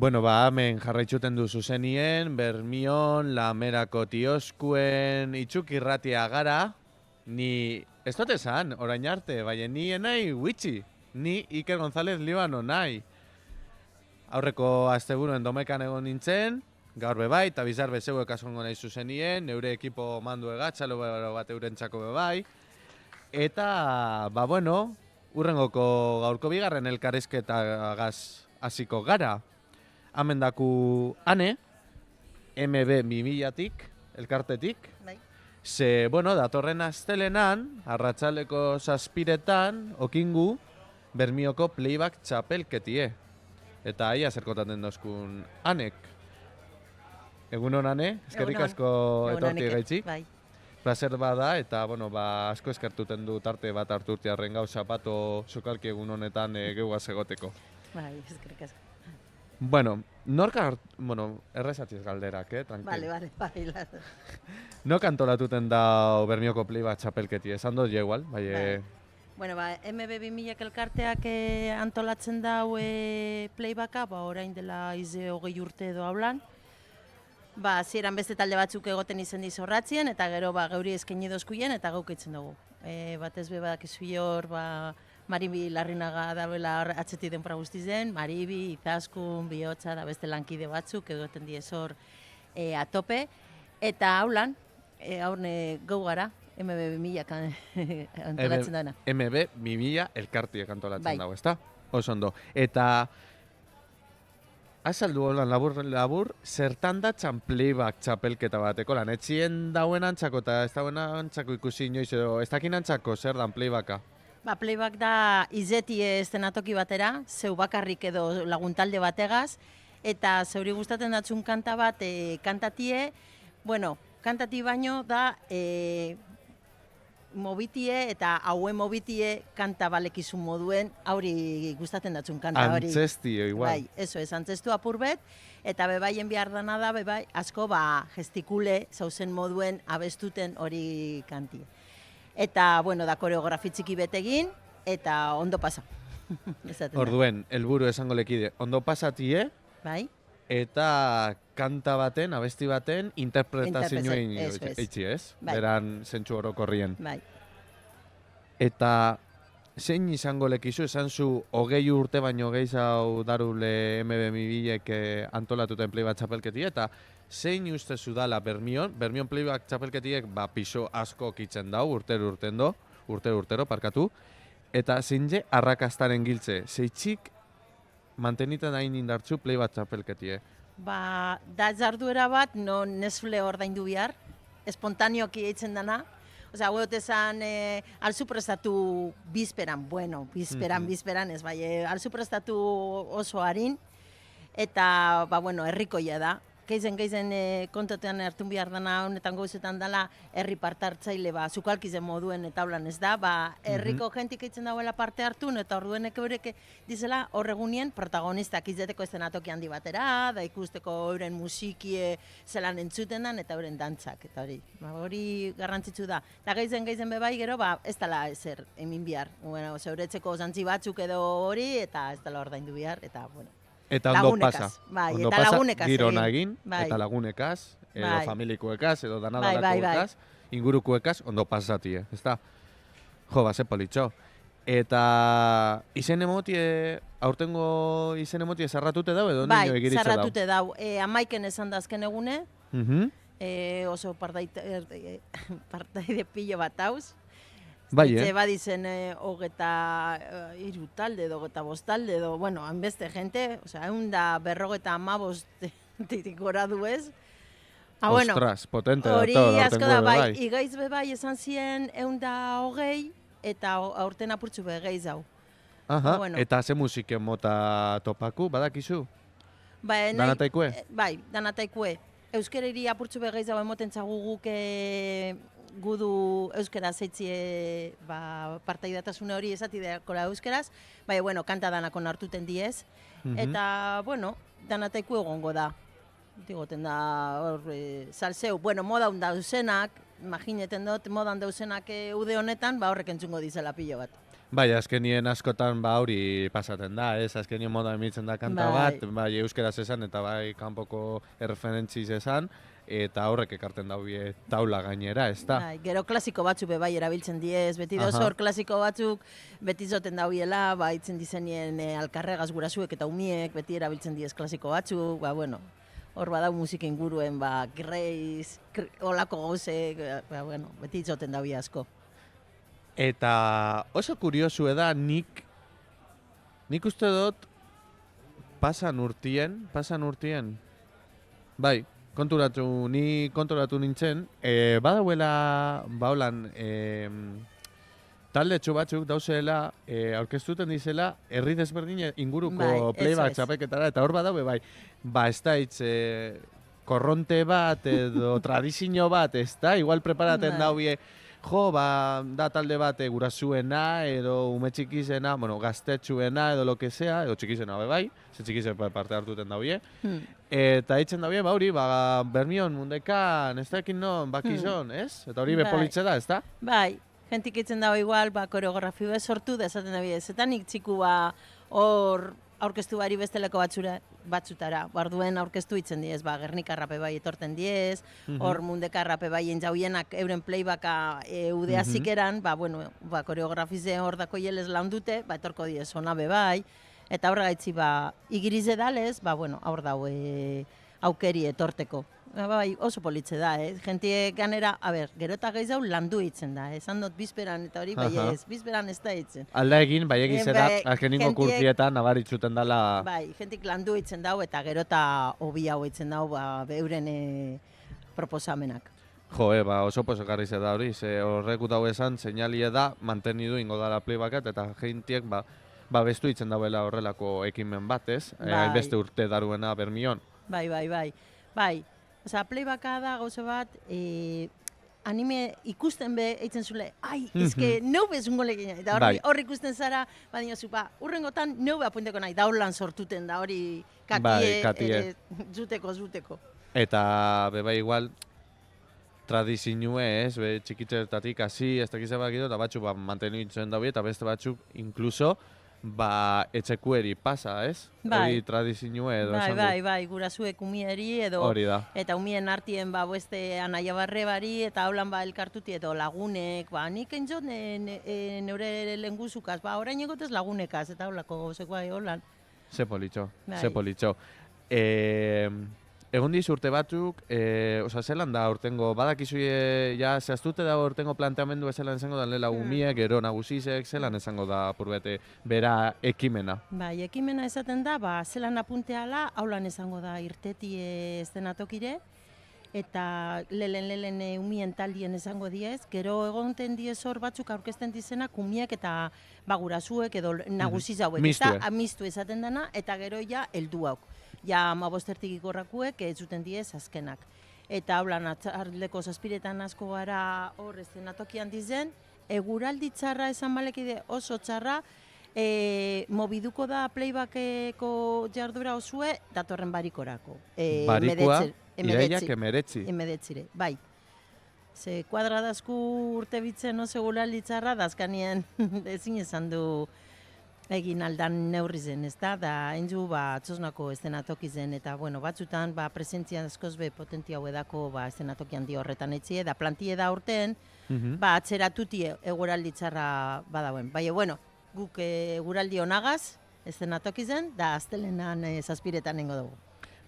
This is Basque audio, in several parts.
Bueno, hemen jarraitzuten du zuzenien, Bermion, Lamerako tioskuen, itxuk irratia gara, ni, ez dut esan, orain arte, baina ni enai witxi, ni Iker González Líbano nahi. Aurreko asteburuen Domekan egon nintzen, gaur bebai, eta bizar bezeuek asongo nahi zuzenien, neure ekipo mandu egatxalo bat eurentzako bebai, eta, urrengoko gaurko bigarren elkarrizketagaz hasiko gara. Hemen daku ane, MB 2000-tik, elkartetik. Bai. Ze, datorren astelenan, arratsaleko 7:00 okingu, Bermioko playback txapelketie. Eta aia zerkotaten dozkun anek. Egunon ane, eskerrik asko etorti gaitxik. Bai. Placer bada, eta, asko eskertuten du tarte bat harturtiarren gauza pato sokalki egun honetan geugaz egoteko. Bai, eskerrik asko. Errezatziz galderak, tranquil. Bale. Nok antolatuten da Bermioko playback txapelketi, esan dut ja igual, bai. MB 2000 elkarteak antolatzen dau playbacka, orain dela ize 20 urte edo haulan. Zieran beste talde batzuk egoten izen dizorratzien, eta gero geuri eskaini dozkuien, eta gaukitzen dugu. Batez be badakizu hor, Maribi Larrinaga dabela atzeti denpora guztizen, Maribi, Izaskun, Bihotza, da beste lankide batzuk egoten diez hor atope. Eta haulan, haurne gau gara, MB 2000 antolatzen dana. MB 2000 elkartiek antolatzen dago, ezta? Oso ondo. Eta azaldu holan labur, zertan da playback txapelketa bateko lan? Etxien dauen antzako eta ez dauen antzako ikusi inoiz edo, ez dakin antzako zer dan playbacka? Playback da izeti estenatoki batera, zeu bakarrik edo laguntalde bategaz, eta zeuri gustatzen datzun kanta bat kantatie, kantati baino da mobitie eta hauen mobitie kanta balekizun moduen, hauri gustatzen datzun kanta hori. Antzestie, igual. Bai, eso es, antzestu apurbet, eta bebaien behar dana da, asko gestikule zauzen moduen abestuten hori kantie. Eta, da koreografi txiki betegin, eta ondo pasa. Orduen, helburu esango lekide, ondo pasatie, bai. Eta kanta baten, abesti baten, interpretazioen eitzi, ez? Bai. Beran zentsu orokorrien. Bai. Eta zein izango lekizu, esan zu 20 urte baino gehiago darule MB 2000ek antolatuten playback txapelketi, eta zein uste zu dala Bermion playback txapelketiek piso asko kitzen dau, urtero parkatu, eta zein je arrakastaren giltze, zeitzik manteniten hain indartzu playback txapelketie. Da jarduera bat, nesfle ordaindu bihar, espontaneoki eitzen dana. Hauet esan, alzu prestatu bizperan, bizperan ez, alzu prestatu oso harin, eta, herrikoia da. Geizen kontatean hartun behar dana, honetan gauzetan dela, herri parte hartzaile, zukalkizen moduen eta haulan ez da, herriko jentik eitzen dauela parte hartun, eta orduenek eurek dizela horregunien protagonistak izeteko estenatoki handi batera, da ikusteko euren musikie zelan entzuten dan, eta euren dantzak, eta hori. Hori garrantzitsu da. Da geizen bebai gero, ez dela ezer emin bihar. Zeuretzeko zantzi batzuk edo hori, eta ez dela ordaindu bihar, eta, Eta ondo pasa. Eta lagunekaz. Girona egin, eta lagunekaz, edo familikoekaz, edo danadalakoekaz, ingurukoekaz, ondo pasatie, ezta? Ze politxo. Eta izen emotie, aurtengo izen emotie zarratute dau, edo nio egiritza dau? Bai, zarratute dau. Amaiken esan da azken egune, oso partaide pilo bat hauz. Etxe badizen hogeta hiru talde edo hogeta bost talde edo, hanbeste gente, egun da 55 gora du ez. Ostras, potente da hori todo, asko da, bai. Igaiz bebai esan zien egun da 20 eta aurten apurtzu begeiz hau. Eta ze musiken mota topaku, badakizu? Danataikue? Bai, danataikue. Euskerari apurtzu begeiz hau emoten zagu guk gudu euskera zeitzie partaidatasune hori esati dekola euskeraz, kanta danako nartuten diez, eta, danataiku egongo da. Digoten da, hor, salseu, modan dauzenak, imagineten dut, modan dauzenak ude honetan, horrek entzungo dizela pilo bat. Bai, azkenien askotan hori pasaten da, ez? Azkenien moda emitzen da kanta Bai. bat, bai euskeraz esan eta bai kanpoko erreferentziz esan, eta horrek ekarten daue taula gainera, ez da? Bai, gero klasiko batzuk be bai erabiltzen diez, beti Aha. hor klasiko batzuk beti zoten dauiela, ba itzen dizenien alkarregaz gurasuek eta umiek beti erabiltzen diez klasiko batzuk, ba bueno, hor badau musika inguruen, ba Grace, olako gauzek, ba bueno, beti zoten daui asko. Eta oso kuriosu da nik uste dut pasan urtien, bai, konturatu nintzen, badauela, holan, talde batzuk dauzela, aurkeztuten dizela, herri desberdin inguruko Bai, playback eso es. txapeketara, eta hor badaue bai, ba ez da korronte bat edo tradizio bat, ez da, igual preparaten Bai. daue, jo, ba, da talde bat gurasuena edo ume txikizena, bueno, gaztetxuena edo lo que sea, edo txikizena bai, ze txikizen parte hartuten daue. Eta eitzen daue, ba hori, ba, Bermion, Mundekan, ez da ekin non, bakizon, ez? Eta hori Bai. bepolitze da, ez da? Bai, jentik itzen dago igual, ba, koreografio bez sortu, da esaten da bidez. Eta nik txiku ba, hor aurkeztu bari besteleko batzutara. Barduen aurkeztu itzen diez, ba, Gernikarrape bai etorten diez, hor Mundekarrape bai entzauienak euren playbacka udeazik eran, ba, bueno, ba, koreografize hor dako jeles laundute, ba, etorko diez ona be bai, eta horregaitzi, ba, igirize dalez, ba, bueno, hor dau aukeri etorteko. Bai, oso politze da, Jentie ganera, a ber, gero eta gehiago landu itzen da, esan dut bizperan eta hori, bai ez, bizperan ez da itzen. Alda egin, bai egizera, Bai, azkeniko jentiek- kurtietan nabaritzuten dala... Bai, jentik landu itzen dau eta gero eta hobi hau itzen dau, ba, beuren proposamenak. Jo, ba, oso posokarri ze da hori, ze horreku dau esan, seinalie da, mantenidu ingo dala playbackat, eta jentiek, ba, bestu itzen dauela horrelako ekimen bat, ez? Bai. Beste urte daruena Bermion. Bai. Osea, playbacka da gauza bat, anime ikusten be eitzen zule, ai, eske neu bezungo legina. Eta Bai. hor ikusten zara, badino zupa, urrengotan neu apunteko nahi, daulan sortuten da hori katie, Bai, katie. zuteko. Eta bai igual tradizinue, ez, be txikitzetatik hasi, ez dakize bakito, eta batzuk ba, mantenitzen daue, eta beste batzuk inkluso ba, etxekueri pasa, ez? Bai. Hori tradizinue edo esan du. Bai, gurasuek umieri edo Hori da. eta umien artien ba beste anaia barrebari eta haulan ba elkartuti edo lagunek, ba nik entzot neure lenguzukaz, ba orain egotez lagunekaz eta holako gauzek bai holan. Ze politxo, Bai. ze politxo. Egon diz urte batzuk, oza, zelan da urtengo, badakizu ja zehaztute da urtengo planteamendu zelan izango da lela umiek, gero nagusizek, zelan izango da purbete bera ekimena. Bai, ekimena esaten da, ba zelan apunteala, haulan izango da irteti eszenatokire, eta lelen umien taldien izango diez, gero egonten diez hor batzuk aurkezten dizenak umiek eta ba gurasuek edo nagusiz hauek, Mistue. Mistu esaten dana, eta gero ja heldu hauk. Ja 15 ikorrakuek ez zuten diez azkenak. Eta haulan atzardeko zazpiretan asko gara hor eszenatokian dizen, eguraldi txarra esan balekide oso txarra, mobiduko da playbackeko jardura osue datorren barikorako. Barikoa, iraiak emeretzi. Bai. Ze kuadradazku urte bitzen oso eguraldi txarra, da azkanien ezin esan du egin aldan neurri zen, ezta? Da, enju, ba, txosnako eszenatoki zen, eta, bueno, batzutan, ba, presentzia askoz be potentia hauedako, ba, eszenatoki handi horretan etxie, da, plantie da urten, ba, atzeratuti eguraldi txarra badauen. Baina, bueno, guk eguraldi onagaz, eszenatoki zen, da, astelenan zazpiretan nengo dugu.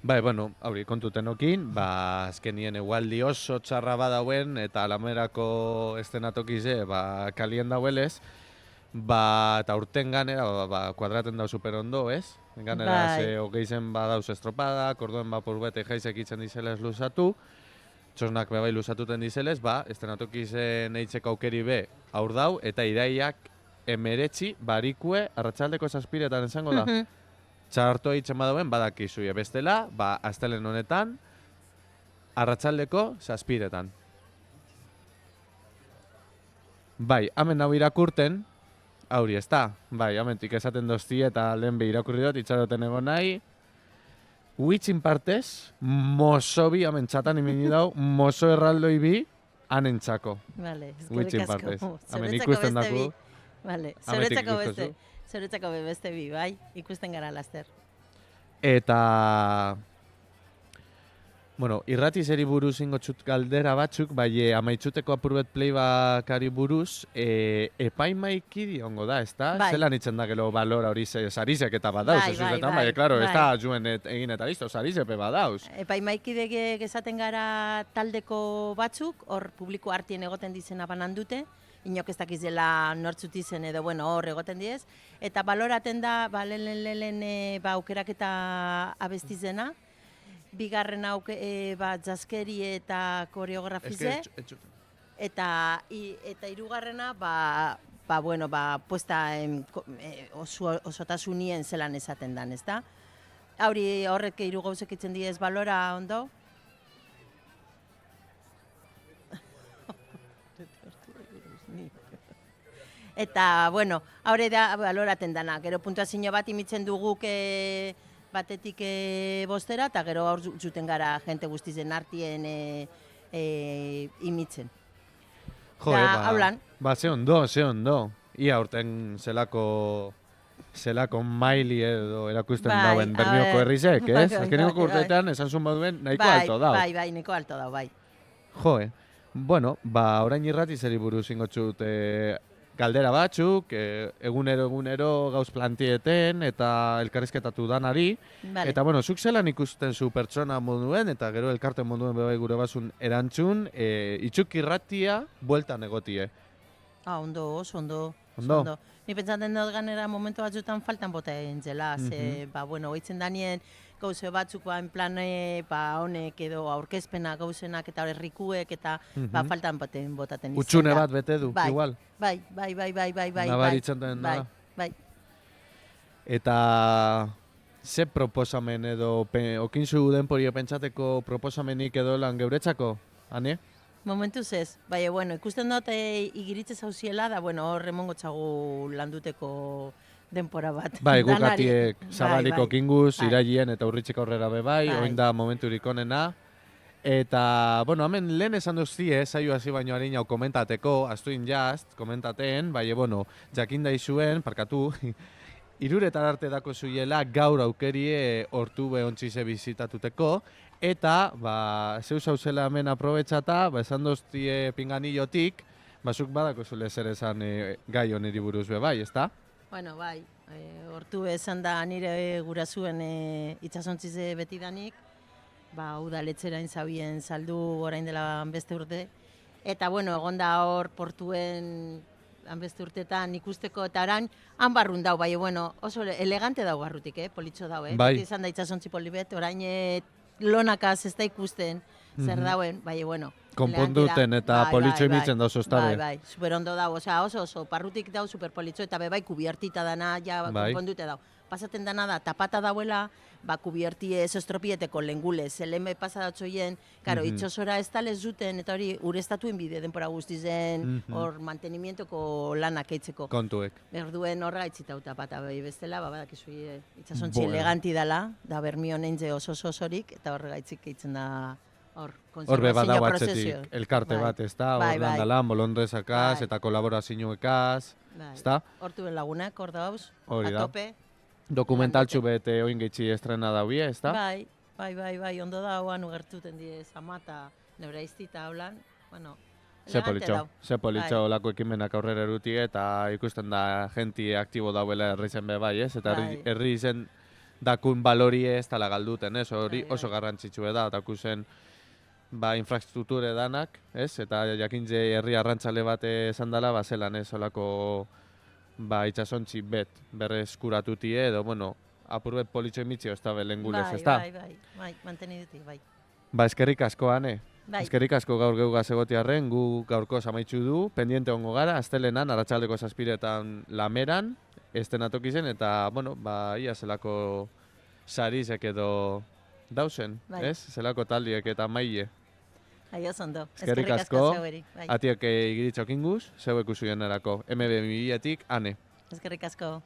Bai, bueno, hori kontutenokin, ba, azkenien egualdi oso txarra badauen, eta alamerako eszenatokize, ba, kalien dauelez, ba, eta urten ganera, ba, kuadraten dau super ondo, ez? Ganera, Bai. ze hogeizen badauz estropadak, orduen ba, purbete jaizek itzen dizelez luzatu, txosnak bebai luzatuten dizelez, ba, eszenatokizen eitzeko aukeri be aur dau, eta iraiak emeretzi barikue arratsaldeko zazpiretan esango da. Txarto eitzen badauen badakizu, bestela, ba, astelen honetan, arratsaldeko zazpiretan. Bai, hemen hau irakurten, hauri ez da, bai, hamentik esaten dozti eta lehen be irakurri dut, itxaroten egon nahi, huitzin partez, mosobi, hemen txatan imini dau, mozo erraldoi bi, anentzako. Vale, Huitzin eskerrik partez. asko. Hemen Zuretzako ikusten beste daku. bi. Vale, Ametik zeuretzako ikusten beste. zu. Zeuretzako beste bi, bai? Ikusten gara laster. Eta... Bueno, irrati zeri buruz ingotxut galdera batzuk, bai amaitzuteko apurbet playbakari buruz, epaimaiki diongo da, ezta? Bai. Zelan itzen da gero balora hori sarizek eta badauz, Bai, ez bai, uzetan, bai, bai, klaro, ez bai. da juen egin eta listo, sarizepe badauz. Epaimaikidek esaten gara taldeko batzuk, hor publiko hartien egoten dizena banan dute, inok ez dakiz dela nortzut izen edo, bueno, hor egoten diez. Eta baloraten da, ba, lehen aukeraketa abestizena, bigarren ba, jazzkeri eta koreografize, eta hirugarrena, puesta osotasunien zelan esaten dan, ezta? Horrek hiru gauzek itzen diez balora ondo? Eta, bueno, haure da baloraten dana. Gero puntuazio bat imitzen duguk batetik bostera, eta gero hor zuten gara jente guztizen artien imitzen. Jo, haulan. Ze ondo. Ia urten zelako maili edo erakusten dauen Bermioko herrizek, ez? Azkeneko urteetan esan zuen baduen nahiko alto dau. Bai, nahiko alto dau, bai. Jo, bueno, orain irrati zeri buruz ingotxut galdera batzuk, egunero gauz plantieten eta elkarrizketatu danari. Vale. Eta, bueno, zuk zelan ikusten zu pertsona moduen eta gero elkarte moduen bebai gure basun erantzun, itxuk irratia bueltan egotie. Ondo, oso ondo. Ondo? Ni pentsatzen dut ganera momentu batzutan faltan bota egin zela, oitzen danien gauze batzuk en plan honek edo aurkezpena gauzenak eta herrikuek eta faltan botaten izan. Utxune bat bete du, igual? Bai. Nabaritzen den da. Bai. Eta ze proposamen edo okinzu denporio pentsateko proposamenik edo lan geuretzako, Ane? Momentuz ez. Bai, bueno, ikusten dut igiritze zauziela da, hor emongo txagu landuteko denpora bat. Bai, gukatiek zabaliko kinguz, irailien eta urritxik aurrera bebai, oin da momenturik onena. Eta, bueno, hemen lehen esan duztie, saio hasi baino harin hau komentateko, astuin jazt, komentaten, bai, bueno, jakinda izuen, parkatu, iruretar arte dako zuiela gaur aukerie hortu behontzize bizitatuteko, eta, zeus hauzela hemen aprobetxata, esan duztie pinganillotik, zuk badako zule zer esan gai honeri buruz bebai, ezta? Bueno, bai, hortu esan da nire gurazuen itxasontzize betidanik, udaletxera inzabien saldu orain dela beste urte. Eta, bueno, egonda hor portuen beste urtetan ikusteko eta orain, han barrun dau, bai, bueno, oso elegante dau barrutik, politxo dau, Bai. Beti izan da itxasontzi polibet, orain lonakaz ez da ikusten, zer dauen, bai, bueno. Konponduten eta politxo imitzen dauz oztabe. Bai, super ondo dau, oso, parrutik dau super politxo eta bebai kubiertita dana, ja konpondute dau. Pasaten dana da, tapata dauela, kubierti ez estropieteko lengule, zeleme pasadatzoien, karo, itxosora ez talez zuten, eta hori urestatuen bide denpora guztizen, hor mantenimientoko lanak eitzeko. Kontuek. Berduen horra itzitau tapata behi bestela, badakizu itxasontzi eleganti dala, da Bermion eintze oso-osorik, eta horregaitzik eitzen da hor bada batzetik, elkarte bat, ez da, hor landalan, bolondrezakaz, eta kolaborazioekaz, ez da? Hortu ben lagunak, hor dauz, hori da. atope. Dokumentaltxu bete oin gehitzi estrena daue, ez da? Bai, ondo dauan ugertuten diez amata, neura iztita haulan, bueno, Ze politxo olako ekimenak aurrera erutie eta ikusten da jenti aktibo dauela herri zen bebai, ez? Eta herri zen dakun balorie ez tala galduten, ez? Hori oso garrantzitsue da, dakuzen infrastrukture danak, ez? Eta jakintze herri arrantzale bat esan dela, zelan ez, olako itxasontzi berreskuratutie edo, bueno, apurbet politxo emitxio ez da belengulez, ez da? Bai, manteni duti, bai. Eskerrik asko, Ane. Eskerrik asko gaur geugaz egotiarren, gu gaurko amaitzu du, pendiente ongo gara, astelenan, arratsaldeko 7etan lameran, estenatoki zen, eta, bueno, ia zelako sarizek edo dauzen, ez? Zelako taldiek eta maile. Aio zondo. Eskerrik asko, atiak igiritxok inguz, zeuek usuien erako, MB2000-etik, Ane. Eskerrik asko.